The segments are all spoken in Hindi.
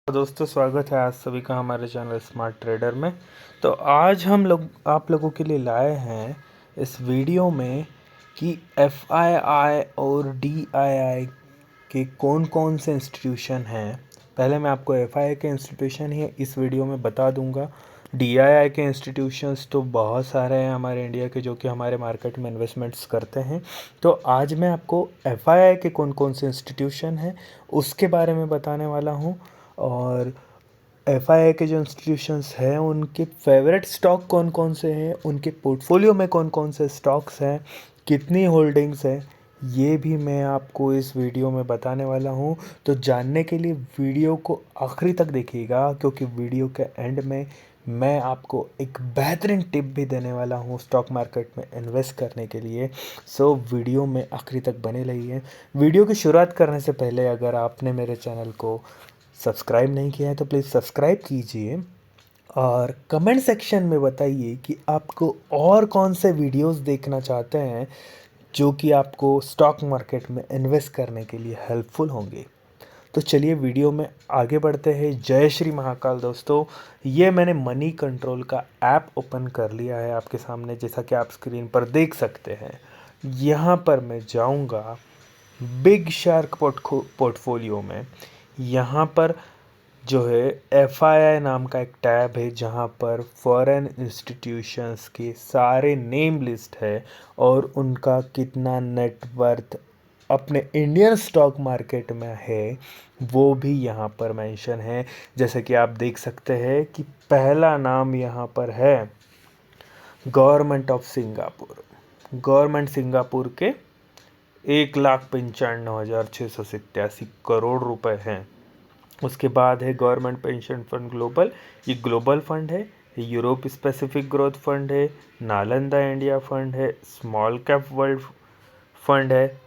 तो दोस्तों, स्वागत है आप सभी का हमारे चैनल स्मार्ट ट्रेडर में। तो आज हम लोग आप लोगों के लिए लाए हैं इस वीडियो में कि एफआईआई और डीआईआई के कौन कौन से इंस्टीट्यूशन हैं। पहले मैं आपको एफआईआई के इंस्टीट्यूशन ही इस वीडियो में बता दूंगा। डीआईआई के इंस्टीट्यूशंस तो बहुत सारे हैं हमारे इंडिया के, जो कि हमारे मार्केट में इन्वेस्टमेंट्स करते हैं। तो आज मैं आपको एफआईआई के कौन कौन से इंस्टीट्यूशन हैं उसके बारे में बताने वाला हूँ। और एफआईआई के जो इंस्टीट्यूशंस हैं उनके फेवरेट स्टॉक कौन कौन से हैं, उनके पोर्टफोलियो में कौन कौन से स्टॉक्स हैं, कितनी होल्डिंग्स हैं, ये भी मैं आपको इस वीडियो में बताने वाला हूँ। तो जानने के लिए वीडियो को आखिरी तक देखिएगा, क्योंकि वीडियो के एंड में मैं आपको एक बेहतरीन टिप भी देने वाला हूँ स्टॉक मार्केट में इन्वेस्ट करने के लिए। सो वीडियो में आखिरी तक बने रहिए। वीडियो की शुरुआत करने से पहले अगर आपने मेरे चैनल को सब्सक्राइब नहीं किया है तो प्लीज़ सब्सक्राइब कीजिए और कमेंट सेक्शन में बताइए कि आपको और कौन से वीडियोस देखना चाहते हैं जो कि आपको स्टॉक मार्केट में इन्वेस्ट करने के लिए हेल्पफुल होंगे। तो चलिए वीडियो में आगे बढ़ते हैं। जय श्री महाकाल दोस्तों, ये मैंने मनी कंट्रोल का ऐप ओपन कर लिया है आपके सामने, जैसा कि आप स्क्रीन पर देख सकते हैं। यहाँ पर मैं जाऊँगा बिग शार्क पोर्टफोलियो में। यहाँ पर जो है एफआईआई नाम का एक टैब है जहाँ पर फॉरेन इंस्टीट्यूशंस के सारे नेम लिस्ट है और उनका कितना नेटवर्थ अपने इंडियन स्टॉक मार्केट में है वो भी यहाँ पर मेंशन है। जैसे कि आप देख सकते हैं कि पहला नाम यहाँ पर है government of Singapore. Government Singapore के 1,95,687 करोड़ रुपए हैं। उसके बाद है गवर्नमेंट पेंशन फंड ग्लोबल, ये ग्लोबल फंड है। यूरोप स्पेसिफिक ग्रोथ फंड है। नालंदा इंडिया फंड है। स्मॉल कैप वर्ल्ड फंड है।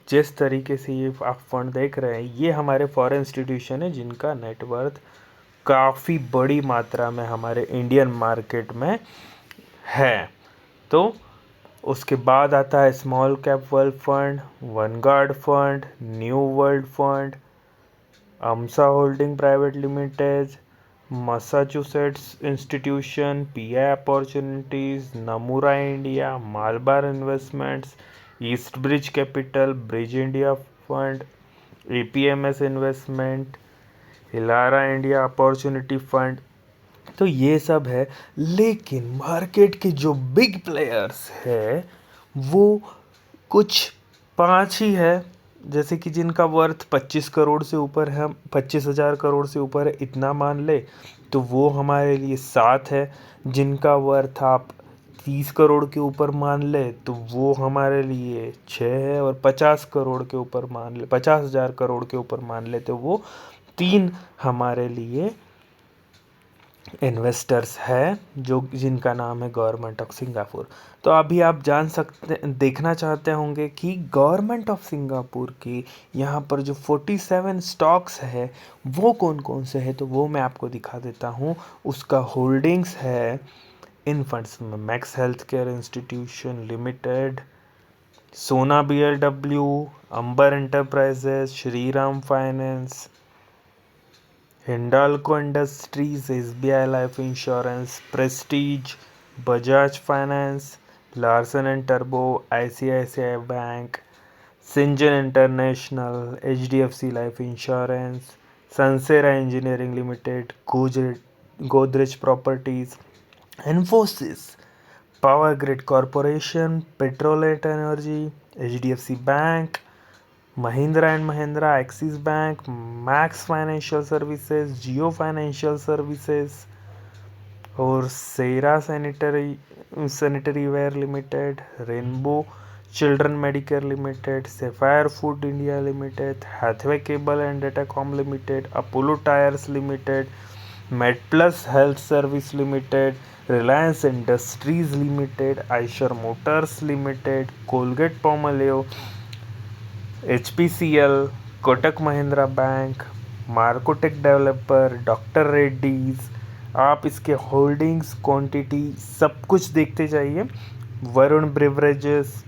जिस तरीके से ये आप फंड देख रहे हैं, ये हमारे फॉरेन इंस्टीट्यूशन है जिनका नेटवर्थ काफ़ी बड़ी मात्रा में हमारे इंडियन मार्केट में है। तो उसके बाद आता है small cap world fund, Vanguard fund, new world fund, अम्सा holding private limited, Massachusetts institution, PI opportunities, Nomura India, Malabar investments, East Bridge capital, Bridge India fund, APMS investment, हिलारा इंडिया अपॉर्चुनिटी फंड। तो ये सब है। लेकिन मार्केट के जो बिग प्लेयर्स है वो कुछ 5 ही है, जैसे कि जिनका वर्थ 25 करोड़ से ऊपर है, 25,000 करोड़ से ऊपर है इतना मान ले, तो वो हमारे लिए 7 है। जिनका वर्थ आप 30 करोड़ के ऊपर मान ले तो वो हमारे लिए 6 है, और 50 करोड़ के ऊपर मान ले, 50,000 करोड़ के ऊपर मान ले तो वो 3 हमारे लिए इन्वेस्टर्स है, जो जिनका नाम है गवर्नमेंट ऑफ सिंगापुर। तो अभी आप जान सकते देखना चाहते होंगे कि गवर्नमेंट ऑफ सिंगापुर की यहाँ पर जो 47 स्टॉक्स है वो कौन कौन से है, तो वो मैं आपको दिखा देता हूँ। उसका होल्डिंग्स है इन फंड्स में Max health care institution limited, Sona BLW, Amber enterprises, Shriram finance, Hindalco industries, SBI life insurance, Prestige, Bajaj finance, Larsen and टर्बो, ICICI bank, Syngene international, HDFC life insurance, Sansera engineering limited, Godrej properties, Infosys, power grid corporation, Petronet energy, HDFC bank, Mahindra and Mahindra, Axis bank, Max financial services, Jio financial services, और Cera sanitary ware limited, Rainbow children medicare limited, sapphire food India limited, Hathway cable and datacom limited, Apollo tyres limited, Medplus health service limited, Reliance industries limited, Eicher motors limited, Colgate Palmolive, HPCL, Kotak Mahindra bank, मार्कोटेक डेवलपर, डॉक्टर रेड्डीज। आप इसके होल्डिंग्स, क्वांटिटी सब कुछ देखते जाइए। Varun beverages,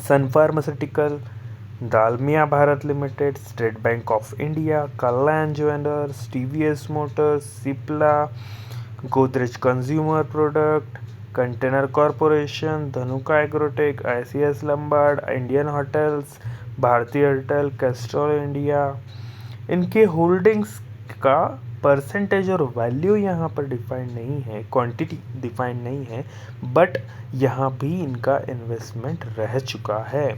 Sun pharmaceutical, Dalmia Bharat limited, State Bank of India, Kalyan jewellers, TVS motors, Cipla, Godrej consumer product, container corporation, Dhanuka agrotech, ICS Lombard, Indian hotels, Bharatiya Airtel, Castrol India. इनके होल्डिंग्स का परसेंटेज और वैल्यू यहाँ पर डिफाइंड नहीं है, क्वांटिटी डिफाइंड नहीं है, बट यहाँ भी इनका इन्वेस्टमेंट रह चुका है।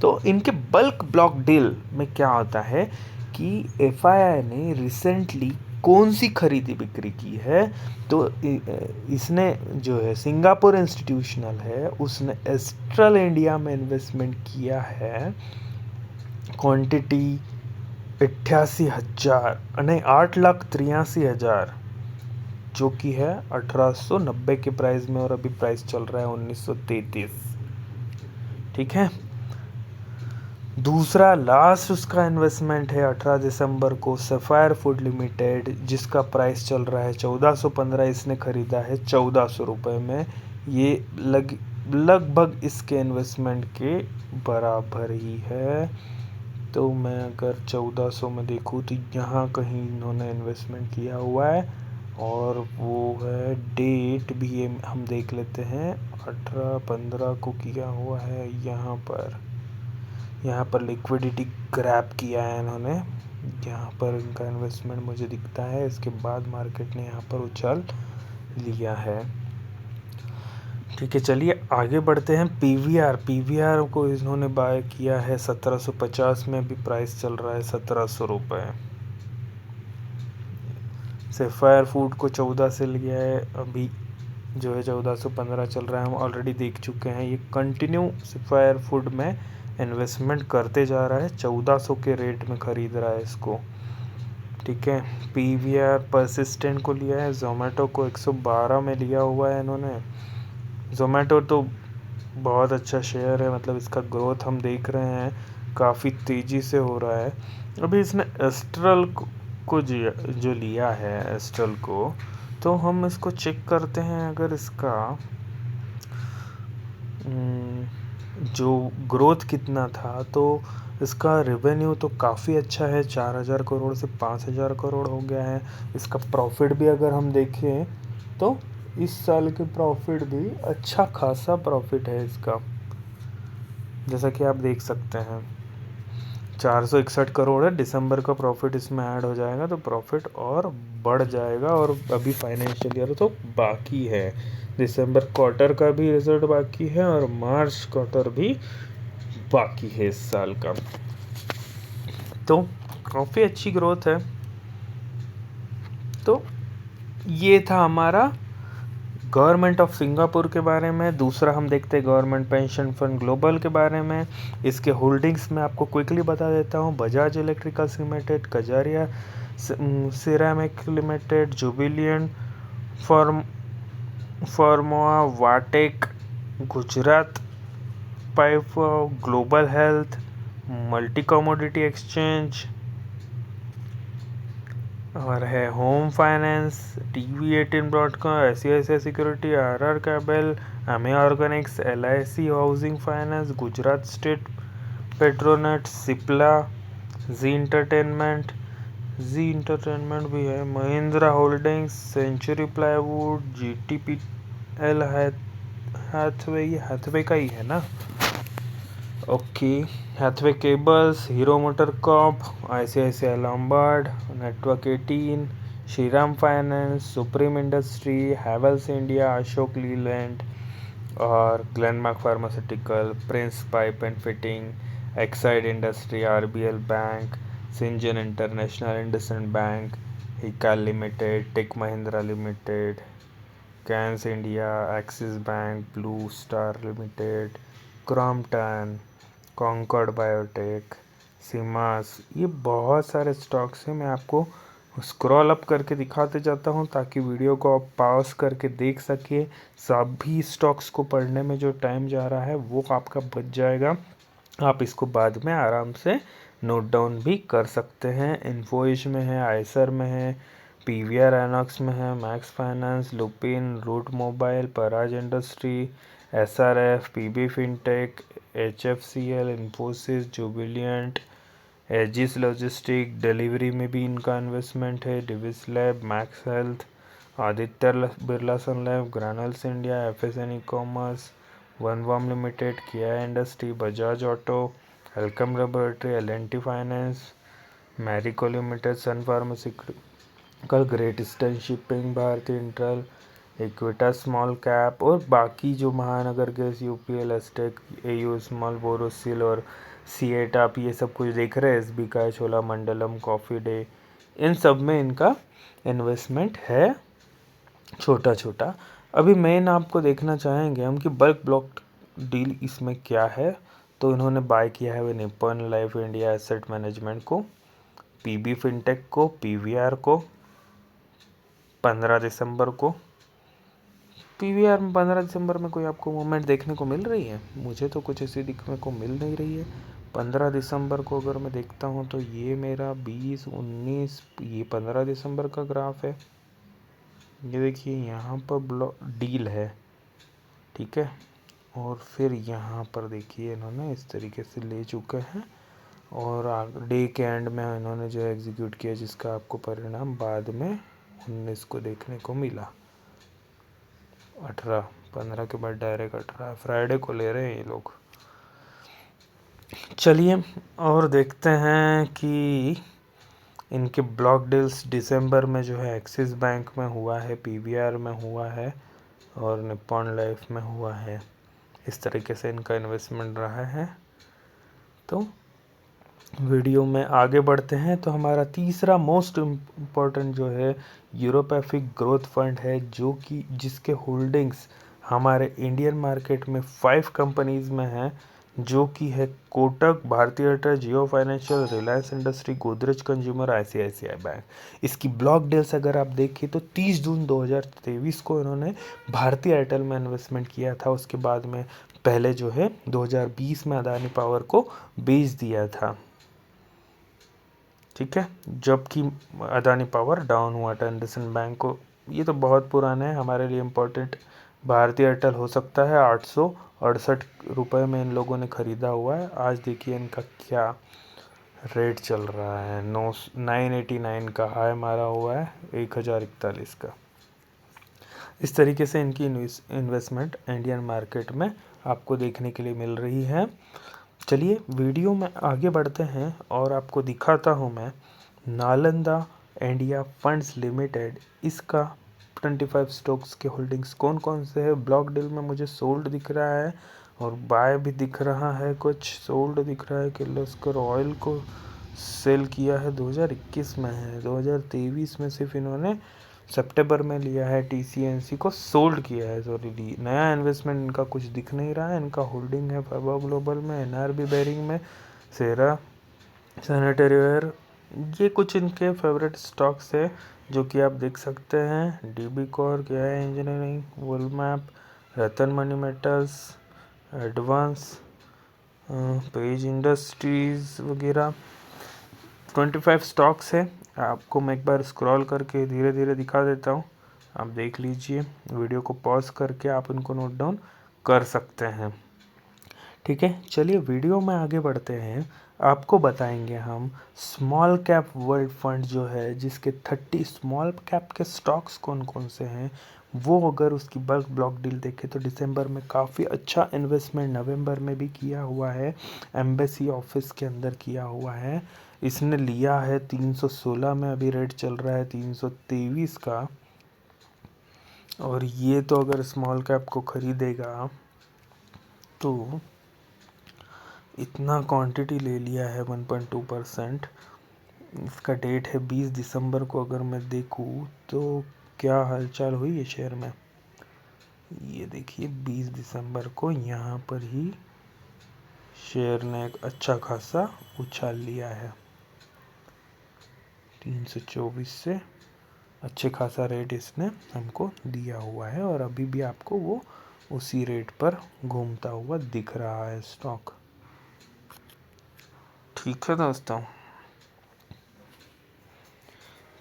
तो इनके बल्क ब्लॉक डील में क्या होता है कि एफआईआई ने रिसेंटली कौन सी खरीदी बिक्री की है, तो इसने जो है सिंगापुर इंस्टीट्यूशनल है, उसने एस्ट्रल इंडिया में इन्वेस्टमेंट किया है, क्वांटिटी 88,000 नहीं 8,83,000, जो कि है 1890 के प्राइस में, और अभी प्राइस चल रहा है 1933। ठीक है। दूसरा लास्ट उसका इन्वेस्टमेंट है 18 दिसंबर को सफ़ायर फूड लिमिटेड, जिसका प्राइस चल रहा है 1415। इसने खरीदा है 1400 रुपये में। ये लगभग इसके इन्वेस्टमेंट के बराबर ही है। तो मैं अगर 1400 में देखूँ तो यहाँ कहीं इन्होंने इन्वेस्टमेंट किया हुआ है, और वो है डेट भी हम देख लेते हैं, 18/15 को किया हुआ है। यहाँ पर लिक्विडिटी ग्रैब किया है इन्होंने, यहाँ पर इनका इन्वेस्टमेंट मुझे दिखता है। इसके बाद मार्केट ने यहाँ पर उछाल लिया है। ठीक है, चलिए आगे बढ़ते हैं। पीवीआर को इन्होंने बाय किया है 1750 में, अभी प्राइस चल रहा है 1700 रुपये। सफ़ायर फूड को 14 से लिया है, अभी जो है 1415 चल रहा है, हम ऑलरेडी देख चुके हैं। ये कंटिन्यू सफ़ायर फूड में इन्वेस्टमेंट करते जा रहा है, 1400 के रेट में ख़रीद रहा है इसको। ठीक है, पीवीआर परसिस्टेंट को लिया है, जोमेटो को 112 में लिया हुआ है इन्होंने। जोमेटो तो बहुत अच्छा शेयर है, मतलब इसका ग्रोथ हम देख रहे हैं काफ़ी तेज़ी से हो रहा है। अभी इसने एस्ट्रल को जो लिया है एस्ट्रल को, तो हम इसको चेक करते हैं। अगर इसका जो ग्रोथ कितना था, तो इसका रेवेन्यू तो काफ़ी अच्छा है, 4,000 करोड़ से 5,000 करोड़ हो गया है। इसका प्रॉफिट भी अगर हम देखें तो इस साल के प्रॉफिट भी अच्छा खासा प्रॉफिट है इसका, जैसा कि आप देख सकते हैं 461 करोड़ है। दिसंबर का प्रॉफिट इसमें ऐड हो जाएगा तो प्रॉफिट और बढ़ जाएगा। और अभी फाइनेंशियल ईयर तो बाकी है, दिसंबर क्वार्टर का भी रिजल्ट बाकी है और मार्च क्वार्टर भी बाकी है इस साल का। तो काफ़ी अच्छी ग्रोथ है। तो ये था हमारा गवर्नमेंट ऑफ सिंगापुर के बारे में। दूसरा हम देखते हैं गवर्नमेंट पेंशन फंड ग्लोबल के बारे में। इसके होल्डिंग्स में आपको क्विकली बता देता हूँ। Bajaj electricals limited, Kajaria ceramic limited, jubilant Pharmova, Vatech, Gujarat pipe, global health, multi commodity exchange, और है home finance, TV18 Broadcom, ICICI security, RR cable, AMI organics, LIC housing finance, Gujarat state Petronet, Cipla, Zee entertainment भी है, Mahindra holdings, century plywood, GTPL Hathway का ही है ना, okay, Hathway cables, hero motor corp, ICICI Lombard, network 18, Shriram finance, supreme industry, Havells India, Ashok Leyland और Glenmark pharmaceutical, Prince pipe and fitting, Exide industry, RBL bank, Syngene international, IndusInd bank, Hikal limited, tech Mahindra limited, Cams India, Axis bank, blue star limited, Crompton, Concord biotech, सीमास, ये बहुत सारे स्टॉक्स हैं। मैं आपको स्क्रॉल अप करके दिखाते जाता हूँ ताकि वीडियो को आप पॉज करके देख सके। सभी स्टॉक्स को पढ़ने में जो टाइम जा रहा है वो आपका बच जाएगा। आप इसको बाद में आराम से नोट डाउन भी कर सकते हैं। इन्फोएज में है, आइसर में है, PVR आइनॉक्स में है, Max finance, Lupin, route mobile, पराज industry, SRF, PB fintech, HFCL, Infosys, jubilant, Aegis logistic, delivery में भी इनका इन्वेस्टमेंट है, Divi's lab, Max health, Aditya Birla Sun lab, Granules India, FSN e commerce, वनवाम लिमिटेड, किया industry, Bajaj auto, Alkem laboratory, L&T finance, Marico limited, Sun pharmaceutical, great eastern shipping, Bharti इंटरल, इक्विटा स्मॉल कैप और बाकी जो Mahanagar gas, UPL, Astec, AU small, Borosil और C8, आप ये सब कुछ देख रहे हैं, SB का, छोला मंडलम, कॉफ़ी डे, इन सब में इनका इन्वेस्टमेंट है छोटा छोटा। अभी मेन आपको देखना चाहेंगे हम कि बल्क ब्लॉक डील इसमें क्या है। तो इन्होंने बाय किया है वे Nippon life India asset management को, PB फिनटेक को, PVR को 15 दिसंबर को। PVR में 15 दिसंबर में कोई आपको मूवमेंट देखने को मिल रही है? मुझे तो कुछ ऐसी दिखने को मिल नहीं रही है। 15 दिसंबर को अगर मैं देखता हूँ तो ये मेरा 20, 19, ये 15 दिसंबर का ग्राफ है। ये देखिए यहाँ पर ब्लॉक डील है, ठीक है। और फिर यहाँ पर देखिए इन्होंने इस तरीके से ले चुके हैं और डे के एंड में इन्होंने जो एग्जीक्यूट किया, जिसका आपको परिणाम बाद में 19 को देखने को मिला। 18, 15 के बाद डायरेक्ट 18 फ्राइडे को ले रहे हैं ये लोग। चलिए और देखते हैं कि इनके ब्लॉक डील्स दिसंबर में जो है एक्सिस बैंक में हुआ है, PVR में हुआ है और निप्पॉन लाइफ में हुआ है। इस तरीके से इनका इन्वेस्टमेंट रहा है। तो वीडियो में आगे बढ़ते हैं। तो हमारा तीसरा मोस्ट इम्पॉर्टेंट जो है यूरोपैफिक ग्रोथ फंड है, जो कि जिसके होल्डिंग्स हमारे इंडियन मार्केट में 5 कंपनीज़ में हैं, जो कि है Kotak, Bharatiya Airtel, Jio financial, Reliance industry, Godrej consumer, ICICI bank. इसकी ब्लॉक डील्स अगर आप देखें तो 30 जून 2023 को इन्होंने भारतीय एयरटेल में इन्वेस्टमेंट किया था। उसके बाद में पहले जो है 2020 में अदानी पावर को बेच दिया था, ठीक है, जबकि अदानी पावर डाउन हुआ था। इंडसइंड बैंक को, ये तो बहुत पुराना है, हमारे लिए इम्पोर्टेंट भारतीय एयरटेल हो सकता है। 868 रुपये में इन लोगों ने ख़रीदा हुआ है। आज देखिए इनका क्या रेट चल रहा है, 989 का हाई मारा हुआ है, 1041 का। इस तरीके से इनकी इन्वेस्टमेंट इंडियन मार्केट में आपको देखने के लिए मिल रही है। चलिए वीडियो में आगे बढ़ते हैं और आपको दिखाता हूँ मैं नालंदा इंडिया फंड्स लिमिटेड, इसका 25 स्टॉक्स के होल्डिंग्स कौन कौन से है। ब्लॉक डील में मुझे सोल्ड दिख रहा है और बाय भी दिख रहा है, कुछ सोल्ड दिख रहा है। किर्लोस्कर ऑयल को सेल किया है 2021 में है, 2023 में सिर्फ इन्होंने सितंबर में लिया है। TCNC को सोल्ड किया है, सॉरी नया इन्वेस्टमेंट इनका कुछ दिख नहीं रहा है। इनका होल्डिंग है फैबा ग्लोबल में, NRB बेरिंग में, सेरा सैनिटरीवेयर, ये कुछ इनके फेवरेट स्टॉक्स है जो कि आप देख सकते हैं। DB कॉर, KI इंजीनियरिंग, वोलमैप, Ratan money metals, advance, page industries वगैरह 25 स्टॉक्स है। आपको मैं एक बार स्क्रॉल करके धीरे धीरे दिखा देता हूँ, आप देख लीजिए। वीडियो को पॉज करके आप इनको नोट डाउन कर सकते हैं, ठीक है। चलिए वीडियो में आगे बढ़ते हैं। आपको बताएंगे हम स्मॉल कैप वर्ल्ड फंड जो है, जिसके 30 स्मॉल कैप के स्टॉक्स कौन कौन से हैं, वो अगर उसकी बल्क ब्लॉक डील देखें तो दिसंबर में काफ़ी अच्छा इन्वेस्टमेंट नवंबर में भी किया हुआ है, एम्बेसी ऑफिस के अंदर किया हुआ है। इसने लिया है 316 में, अभी रेट चल रहा है 323 का। और ये तो अगर स्मॉल कैप को ख़रीदेगा तो इतना क्वांटिटी ले लिया है 1.2%। इसका डेट है 20 दिसंबर को। अगर मैं देखूँ तो क्या हालचाल हुई है शेयर में, ये देखिए 20 दिसंबर को यहाँ पर ही शेयर ने एक अच्छा खासा उछाल लिया है। 324 से अच्छे खासा रेट इसने हमको दिया हुआ है और अभी भी आपको वो उसी रेट पर घूमता हुआ दिख रहा है स्टॉक, ठीक है दोस्तों।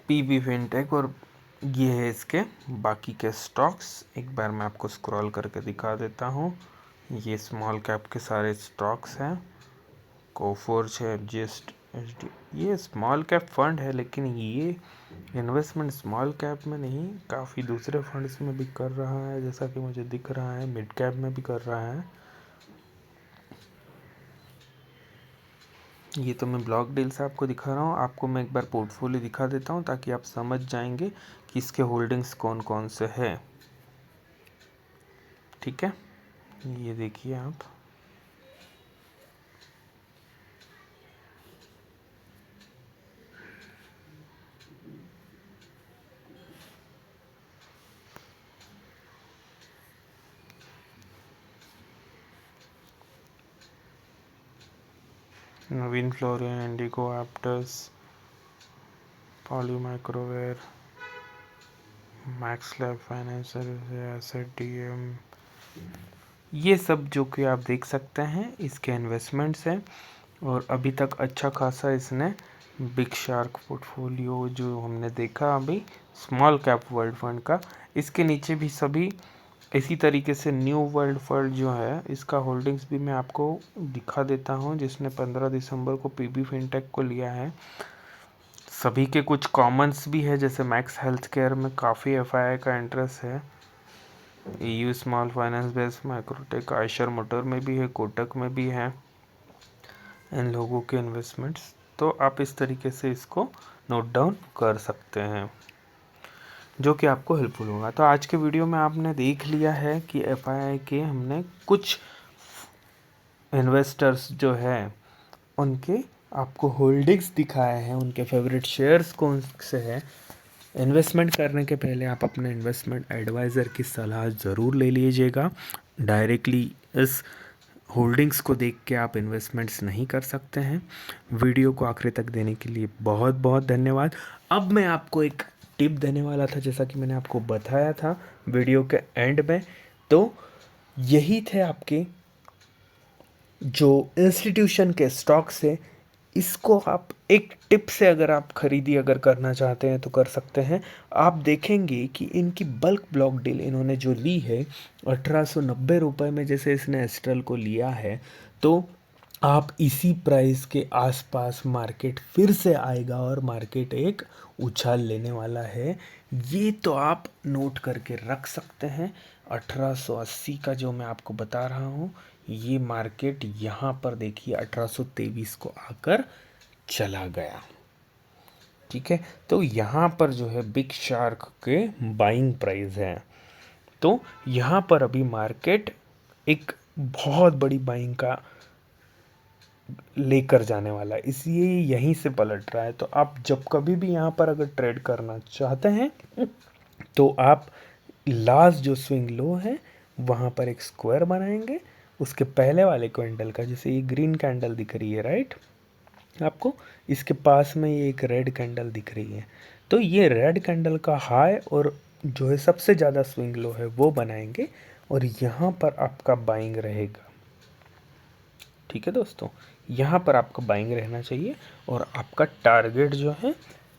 PB फिनटेक और ये है इसके बाकी के स्टॉक्स। एक बार मैं आपको स्क्रॉल करके दिखा देता हूँ। ये स्मॉल कैप के सारे स्टॉक्स हैं। कोफोर्ज है, एफजीएस, एचडी। ये स्मॉल कैप फंड है, लेकिन ये इन्वेस्टमेंट स्मॉल कैप में नहीं, काफ़ी दूसरे फंड्स में भी कर रहा है, जैसा कि मुझे दिख रहा है मिड कैप में भी कर रहा है। ये तो मैं ब्लॉक डील से आपको दिखा रहा हूँ। आपको मैं एक बार पोर्टफोलियो दिखा देता हूँ ताकि आप समझ जाएंगे कि इसके होल्डिंग्स कौन कौन से हैं। ठीक है, ये देखिए आप। Naveen fluorine, IndiGo, Aptus, poly microware, Max lab finance, asset DM, ये सब जो कि आप देख सकते हैं इसके इन्वेस्टमेंट्स हैं। और अभी तक अच्छा खासा इसने बिग शार्क पोर्टफोलियो जो हमने देखा अभी स्मॉल कैप वर्ल्ड फंड का, इसके नीचे भी सभी इसी तरीके से न्यू वर्ल्ड फंड जो है इसका होल्डिंग्स भी मैं आपको दिखा देता हूं, जिसने 15 दिसंबर को पीबी फिनटेक को लिया है। सभी के कुछ कॉमन्स भी है, जैसे मैक्स हेल्थ केयर में काफ़ी एफआईआई का इंटरेस्ट है, EU small finance based, Microtek, Eicher motor में भी है, कोटक में भी है इन लोगों के इन्वेस्टमेंट्स। तो आप इस तरीके से इसको नोट डाउन कर सकते हैं, जो कि आपको हेल्पफुल होगा। तो आज के वीडियो में आपने देख लिया है कि एफआईआई के हमने कुछ इन्वेस्टर्स जो है उनके आपको होल्डिंग्स दिखाए हैं, उनके फेवरेट शेयर्स कौन से हैं। इन्वेस्टमेंट करने के पहले आप अपने इन्वेस्टमेंट एडवाइज़र की सलाह ज़रूर ले लीजिएगा। डायरेक्टली इस होल्डिंग्स को देख के आप इन्वेस्टमेंट्स नहीं कर सकते हैं। वीडियो को आखिर तक देने के लिए बहुत बहुत धन्यवाद। अब मैं आपको एक टिप देने वाला था, जैसा कि मैंने आपको बताया था वीडियो के एंड में। तो यही थे आपके जो इंस्टीट्यूशन के स्टॉक्स है, इसको आप एक टिप से अगर आप खरीदी अगर करना चाहते हैं तो कर सकते हैं। आप देखेंगे कि इनकी बल्क ब्लॉक डील इन्होंने जो ली है 1890 रुपये में, जैसे इसने एस्ट्रल को लिया है, तो आप इसी प्राइस के आसपास मार्केट फिर से आएगा और मार्केट एक उछाल लेने वाला है। ये तो आप नोट करके रख सकते हैं। 1880 का जो मैं आपको बता रहा हूँ, ये मार्केट यहाँ पर देखिए 1823 को आकर चला गया। ठीक है, तो यहाँ पर जो है बिग शार्क के बाइंग प्राइस है। तो यहाँ पर अभी मार्केट एक बहुत बड़ी बाइंग का लेकर जाने वाला है, इसलिए यहीं से पलट रहा है। तो आप जब कभी भी यहाँ पर अगर ट्रेड करना चाहते हैं तो आप लास्ट जो स्विंग लो है वहाँ पर एक स्क्वायर बनाएंगे, उसके पहले वाले कैंडल का, जैसे ये ग्रीन कैंडल दिख रही है राइट आपको, इसके पास में ये एक रेड कैंडल दिख रही है, तो ये रेड कैंडल का हाई और जो है सबसे ज़्यादा स्विंग लो है वो बनाएंगे और यहाँ पर आपका बाइंग रहेगा। ठीक है दोस्तों, यहाँ पर आपका बाइंग रहना चाहिए और आपका टारगेट जो है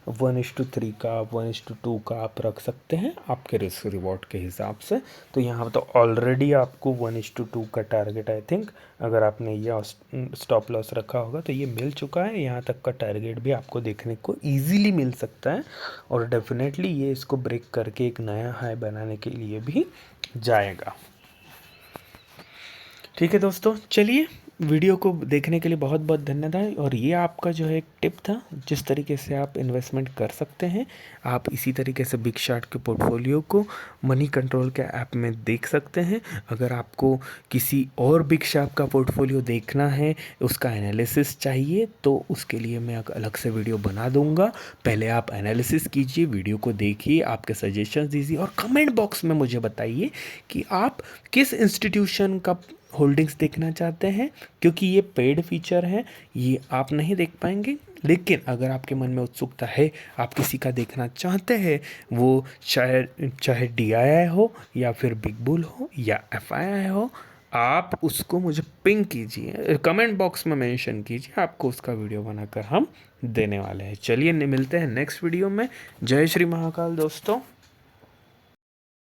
1:3 का 1:2 का आप रख सकते हैं आपके रिस्क रिवॉर्ड के हिसाब से। तो यहाँ तो ऑलरेडी आपको 1:2 का टारगेट, आई थिंक अगर आपने यह स्टॉप लॉस रखा होगा तो ये मिल चुका है। यहाँ तक का टारगेट भी आपको देखने को ईजीली मिल सकता है और डेफिनेटली ये इसको ब्रेक करके एक नया हाई बनाने के लिए भी जाएगा। ठीक है दोस्तों, चलिए वीडियो को देखने के लिए बहुत बहुत धन्यवाद। और ये आपका जो है एक टिप था जिस तरीके से आप इन्वेस्टमेंट कर सकते हैं। आप इसी तरीके से बिग शार्क के पोर्टफोलियो को मनी कंट्रोल के ऐप में देख सकते हैं। अगर आपको किसी और बिग शार्क का पोर्टफोलियो देखना है, उसका एनालिसिस चाहिए, तो उसके लिए मैं एक अलग से वीडियो बना दूंगा। पहले आप एनालिसिस कीजिए, वीडियो को देखिए, आपके सजेशंस दीजिए और कमेंट बॉक्स में मुझे बताइए कि आप किस इंस्टीट्यूशन का होल्डिंग्स देखना चाहते हैं, क्योंकि ये पेड फीचर है, ये आप नहीं देख पाएंगे। लेकिन अगर आपके मन में उत्सुकता है, आप किसी का देखना चाहते हैं, वो चाहे DII हो या फिर बिग बुल हो या FII हो, आप उसको मुझे पिंग कीजिए, कमेंट बॉक्स में मेंशन कीजिए, आपको उसका वीडियो बनाकर हम देने वाले हैं। चलिए मिलते हैं नेक्स्ट वीडियो में। जय श्री महाकाल दोस्तों।